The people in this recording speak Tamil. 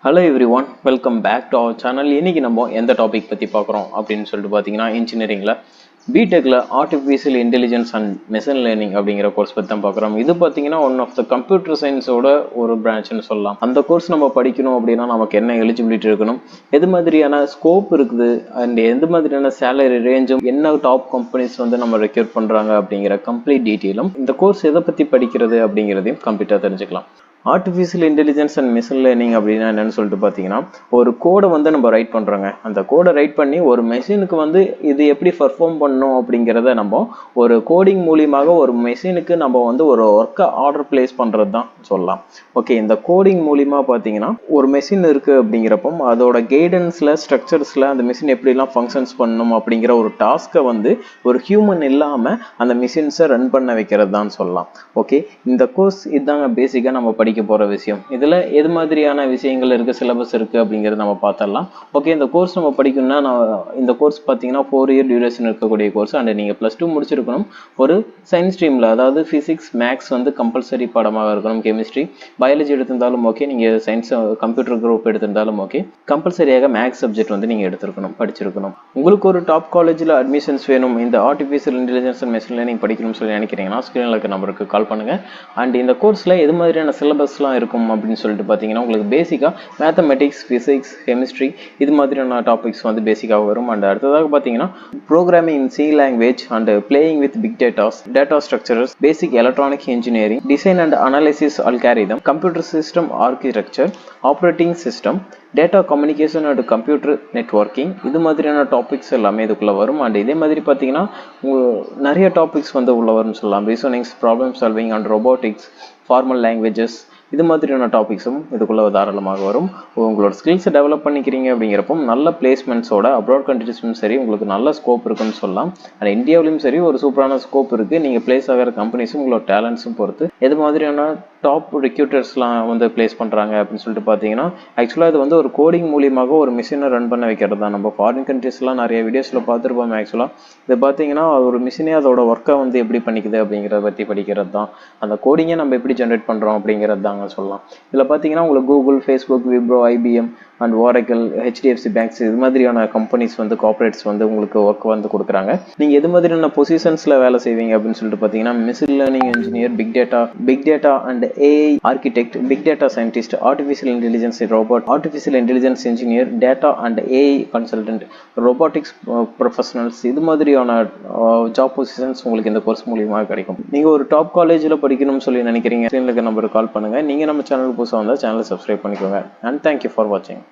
Hello everyone, welcome back to our channel. இன்னைக்கு நம்ம எந்த டாபிக் பத்தி பார்க்குறோம் அப்படின்னு சொல்லிட்டு பார்த்தீங்கன்னா இன்ஜினியரிங்ல பிடெக்ல artificial intelligence and machine learning அப்படிங்கிற கோர்ஸ் பற்றி தான் பார்க்குறோம். இது பார்த்தீங்கன்னா ஒன் ஆஃப் த கம்ப்யூட்டர் சயின்ஸோட ஒரு பிரான்ச்னு சொல்லலாம். அந்த கோர்ஸ் நம்ம படிக்கணும் அப்படின்னா நமக்கு என்ன எலிஜிபிலிட்டி இருக்கணும், எது மாதிரியான ஸ்கோப் இருக்குது அண்ட் எந்த மாதிரியான சேலரி ரேஞ்சும், என்ன டாப் கம்பெனிஸ் வந்து நம்ம ரெக்யூர் பண்ணுறாங்க அப்படிங்கிற கம்ப்ளீட் டீட்டெயிலும் இந்த கோர்ஸ் எதை பற்றி படிக்கிறது அப்படிங்கிறதையும் கம்ப்ளீட்டாக தெரிஞ்சுக்கலாம். Artificial intelligence and machine learning அப்படின்னா என்னன்னு சொல்லிட்டு பார்த்தீங்கன்னா, ஒரு கோடை வந்து நம்ம ரைட் பண்ணுறோங்க. அந்த கோடை ரைட் பண்ணி ஒரு மெஷினுக்கு வந்து இது எப்படி பர்ஃபார்ம் பண்ணணும் அப்படிங்கிறத நம்ம ஒரு கோடிங் மூலியமாக ஒரு மெஷினுக்கு நம்ம வந்து ஒரு ஒர்க்கை ஆர்டர் பிளேஸ் பண்ணுறது தான் சொல்லலாம். ஓகே, இந்த கோடிங் மூலியமாக பார்த்தீங்கன்னா ஒரு மெஷின் இருக்குது அப்படிங்கிறப்போ அதோட கைடன்ஸில் ஸ்ட்ரக்சர்ஸில் அந்த மிஷின் எப்படிலாம் ஃபங்க்ஷன்ஸ் பண்ணணும் அப்படிங்கிற ஒரு டாஸ்க்கை வந்து ஒரு ஹியூமன் இல்லாமல் அந்த மிஷின்ஸை ரன் பண்ண வைக்கிறது தான் சொல்லலாம். ஓகே, இந்த கோர்ஸ் இதுதாங்க பேசிக்காக நம்ம படிக்க போற விஷயம். இதுல எது மாதிரியான விஷயங்கள் இருக்கு, சிலபஸ் இருக்கு அப்படிங்கறது நம்ம பார்த்தரலாம். ஓகே, இந்த கோர்ஸ் நம்ம படிக்கணும்னா இந்த கோர்ஸ் பாத்தீங்கன்னா 4 இயர் டியூரேஷன் இருக்கக்கூடிய கோர்ஸ். அண்ட் நீங்க +2 முடிச்சிருக்கணும். ஒரு சயின்ஸ் ஸ்ட்ரீம்ல, அதாவது பிசிக்ஸ் மேக்ஸ் வந்து கம்பல்சரி பாடமாக இருக்கணும். கெமிஸ்ட்ரி பயாலஜி எடுத்திருந்தாலும் ஓகே, நீங்க சயின்ஸ் கம்ப்யூட்டர் குரூப் எடுத்திருந்தாலும் ஓகே, கம்பல்சரியாக மேக்ஸ் சப்ஜெக்ட் வந்து நீங்க எடுத்திருக்கணும், படிச்சிருக்கணும். உங்களுக்கு ஒரு டாப் காலேஜ்ல அட்மிஷன்ஸ் வேணும், இந்த artificial intelligence and machine learning படிக்கணும்னு சொல்லி நினைக்கிறீங்கன்னா ஸ்கிரீன்ல இருக்க நம்பருக்கு கால் பண்ணுங்க. அண்ட் இந்த கோர்ஸ்ல எது மாதிரியான சிலபஸ்லாம் இருக்கும் அப்படின்னு சொல்லிட்டு பார்த்தீங்கன்னா, உங்களுக்கு பேசிக்காக மேத்தமெட்டிக்ஸ், ஃபிசிக்ஸ், கெமிஸ்ட்ரி இது மாதிரியான டாபிக்ஸ் வந்து பேசிக்காக வரும். அண்ட் அடுத்ததாக பார்த்தீங்கன்னா programming in C language and playing with big datas, data structures, basic electronic engineering, design and analysis algorithm, computer system architecture, operating system, data communication and computer networking இது மாதிரியான டாபிக்ஸ் எல்லாமே இதுக்குள்ளே வரும். அண்ட் இதே மாதிரி பார்த்தீங்கன்னா நிறைய டாபிக்ஸ் வந்து உள்ள வரும்னு சொல்லலாம். Reasonings, problem solving and robotics, formal languages இது மாதிரியான டாபிக்ஸும் இதுக்குள்ளே தாராளமாக வரும். உங்களோட ஸ்கில்ஸை டெவலப் பண்ணிக்கிறீங்க அப்படிங்கிறப்போ நல்ல பிளேஸ்மெண்ட்ஸோட அப்ராட் கண்ட்ரீஸ்லையும் சரி உங்களுக்கு நல்ல ஸ்கோப் இருக்குன்னு சொல்லலாம். அண்ட் இந்தியாவிலையும் சரி ஒரு சூப்பரான ஸ்கோப் இருக்குது. நீங்கள் பிளேஸ் ஆகிற கம்பெனிஸும் உங்களோட டேலண்ட்ஸும் பொறுத்து எது மாதிரியான டாப் ரெக்ரூட்டர்ஸ்லாம் வந்து பிளேஸ் பண்ணுறாங்க அப்படின்னு சொல்லிட்டு பார்த்தீங்கன்னா, ஆக்சுவலாக இது வந்து ஒரு கோடிங் மூலியமாக ஒரு மிஷினை ரன் பண்ண வைக்கிறது தான். நம்ம ஃபாரின் கண்ட்ரீஸ்லாம் நிறைய வீடியோஸில் பார்த்துருப்போம். ஆக்சுவலாக இது பார்த்தீங்கன்னா ஒரு மிஷினே அதோட ஒர்க்கை வந்து எப்படி பண்ணிக்குது அப்படிங்கிறத பற்றி படிக்கிறது தான். அந்த கோடிங்கை நம்ம எப்படி ஜென்ரேட் பண்ணுறோம் அப்படிங்கிறது தாங்க சொல்லலாம். இதில் பார்த்தீங்கன்னா உங்களுக்கு Google, Facebook, Wipro, IBM and Oracle, HDFC banks இது மாதிரியான கம்பெனிஸ் வந்து கார்பரேட்ஸ் வந்து உங்களுக்கு ஒர்க் வந்து கொடுக்குறாங்க. நீங்கள் எது மாதிரியான பொசிஷன்ஸில் வேலை செய்வீங்க அப்படின்னு சொல்லிட்டு பார்த்தீங்கன்னா, machine learning engineer, big data and AI architect, big data scientist, artificial intelligence robot, artificial intelligence engineer, data and AI consultant, robotics professionals இது மாதிரியான ஜாப் பொசிஷன்ஸ் உங்களுக்கு இந்த கோர்ஸ் மூலியமாக கிடைக்கும். நீங்கள் ஒரு டாப் காலேஜில் படிக்கணும்னு சொல்லி நினைக்கிறீங்க, ஸ்க்ரீனில் இருக்க நம்பருக்கு கால் பண்ணுங்கள். நீங்கள் நம்ம சேனலுக்கு புதுசாக வந்தால் சேனலை சப்ஸ்கிரைப் பண்ணிக்கோங்க. அண்ட் தேங்க்யூ ஃபார் வாட்சிங்.